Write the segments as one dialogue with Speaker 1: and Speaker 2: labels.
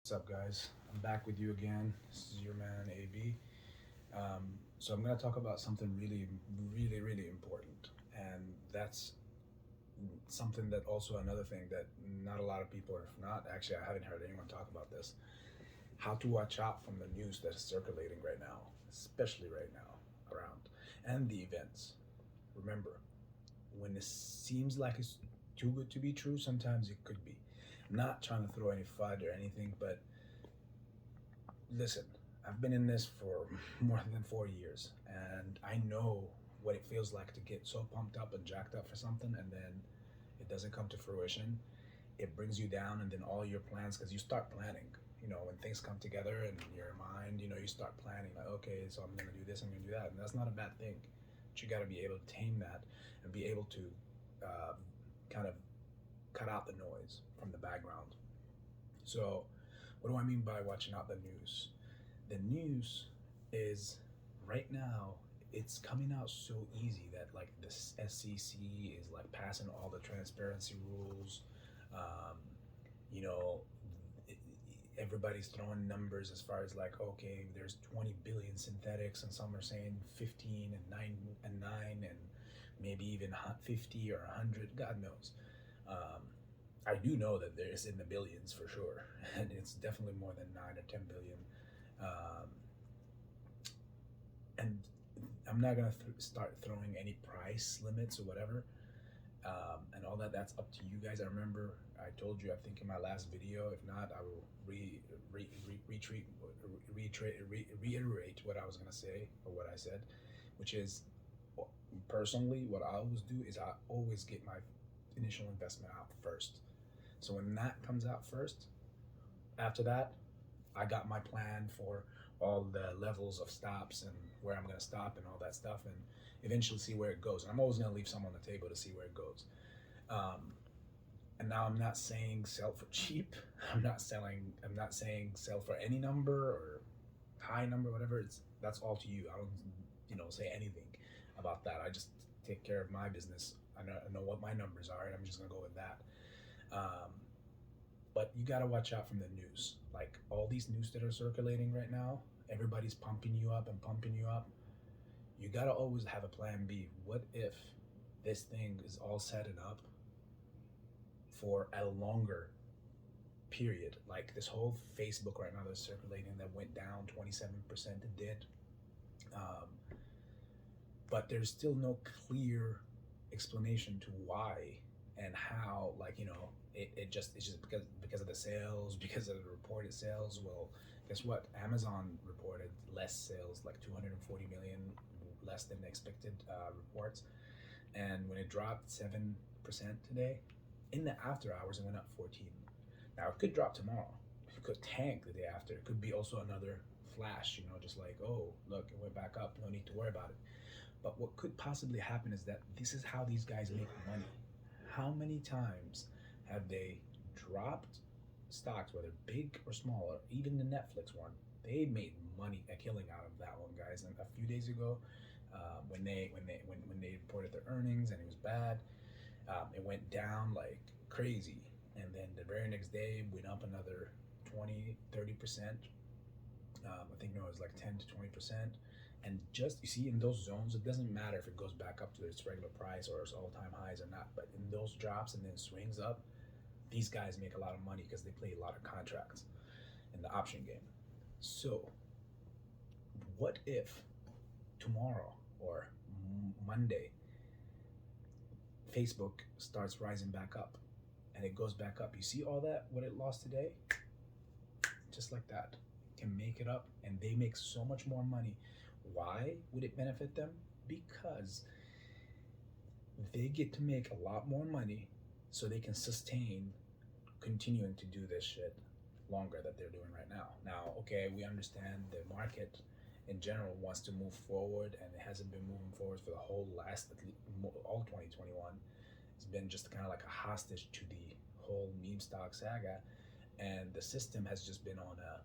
Speaker 1: What's up, guys? I'm back with you again. This is your man, AB. So, I'm going to talk about something really important. And that's something that also another thing that not a lot of people, or if not, actually, I haven't heard anyone talk about this. How to watch out from the news that is circulating right now, especially right now around, and the events. Remember, when it seems like it's too good to be true, sometimes it could be. I'm not trying to throw any FUD or anything, but listen, I've been in this for more than 4 years, and I know what it feels like to get so pumped up and jacked up for something, and then it doesn't come to fruition. It brings you down, and then all your plans, because you start planning. When things come together in your mind, you start planning like, okay, so I'm gonna do this, I'm gonna do that, and that's not a bad thing. But you got to be able to tame that and be able to uh, kind of cut out the noise from the background. So, what do I mean by watching out the news? The news is right now, it's coming out so easy that like the SEC is like passing all the transparency rules. Um, you know, everybody's throwing numbers as far as like, okay, there's 20 billion synthetics, and some are saying 15 and 9 and maybe even 50 or 100, God knows. Um, I do know that there's in the billions for sure, and it's definitely more than 9 or 10 billion. Um, and I'm not gonna start throwing any price limits or whatever, and all that. That's up to you guys. I remember I told you, I think in my last video. If not, I will reiterate what I was gonna say or what I said, which is personally what I always do is I always get my initial investment out first. So when that comes out first, after that, I got my plan for all the levels of stops and where I'm gonna stop and all that stuff, and eventually see where it goes. And I'm always gonna leave some on the table to see where it goes. Um, and now I'm not saying sell for cheap. I'm not saying sell for any number or high number, whatever. That's all to you. I don't, say anything about that. I just take care of my business. I know what my numbers are, and I'm just gonna go with that. Um, but you got to watch out from the news. Like all these news that are circulating right now, everybody's pumping you up and pumping you up. You got to always have a plan B. What if this thing is all set and up for a longer period? Like this whole Facebook right now that's circulating that went down 27%, it did. Um, but there's still no clear explanation to why and how, like, it's just because of the sales, because of the reported sales. Well, guess what? Amazon reported less sales, like 240 million less than expected reports. And when it dropped 7% today, in the after hours it went up 14. Now it could drop tomorrow, it could tank the day after, it could be also another flash, just like, oh look, it went back up, no need to worry about it. But what could possibly happen is that this is how these guys make money. How many times have they dropped stocks, whether big or small, or even the Netflix one? They made money, a killing out of that one, guys. And a few days ago, when they reported their earnings and it was bad, it went down like crazy. And then the very next day, went up another 20, 30%. I think it was like 10 to 20%. And just, you see, in those zones, it doesn't matter if it goes back up to its regular price or its all-time highs or not, but in those drops and then swings up, these guys make a lot of money because they play a lot of contracts in the option game. So what if tomorrow or Monday Facebook starts rising back up and it goes back up? You see all that, what it lost today? Just like that, it can make it up, and they make so much more money. Why would it benefit them? Because they get to make a lot more money, so they can sustain continuing to do this shit longer that they're doing right now. Now, okay, we understand the market in general wants to move forward, and it hasn't been moving forward for the whole all 2021. It's been just kind of like a hostage to the whole meme stock saga, and the system has just been on a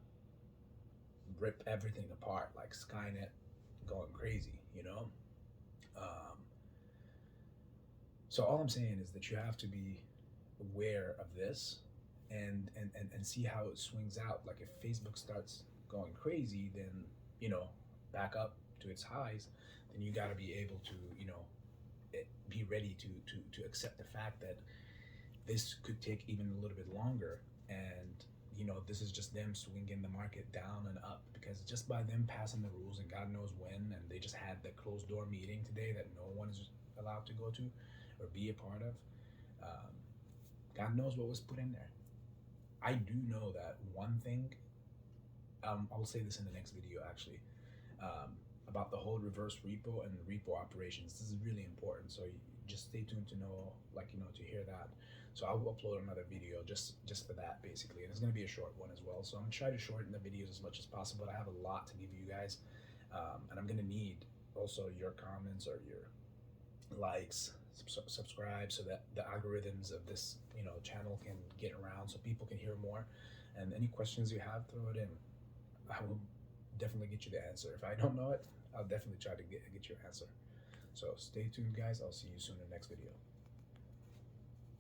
Speaker 1: rip everything apart, like Skynet going crazy. Um, so all I'm saying is that you have to be aware of this, and see how it swings out. Like if Facebook starts going crazy, then you know, back up to its highs, then you got to be able to, you know, be ready to accept the fact that this could take even a little bit longer. And you know, this is just them swinging the market down and up, because just by them passing the rules, and God knows when, and they just had the closed door meeting today that no one is allowed to go to or be a part of. um, God knows what was put in there. I do know that one thing. I'll say this in the next video actually, um, about the whole reverse repo and repo operations. This is really important, so you just stay tuned to know, like, you know, to hear that. So I'll upload another video just for that basically, and it's going to be a short one as well. So I'm going to try to shorten the videos as much as possible. I have a lot to give you guys, and I'm going to need also your comments or your likes, subscribe, so that the algorithms of this, you know, channel can get around, so people can hear more. And any questions you have, throw it in. I will definitely get you the answer. If I don't know it, I'll definitely try to get your answer. So stay tuned, guys. I'll see you soon in the next video.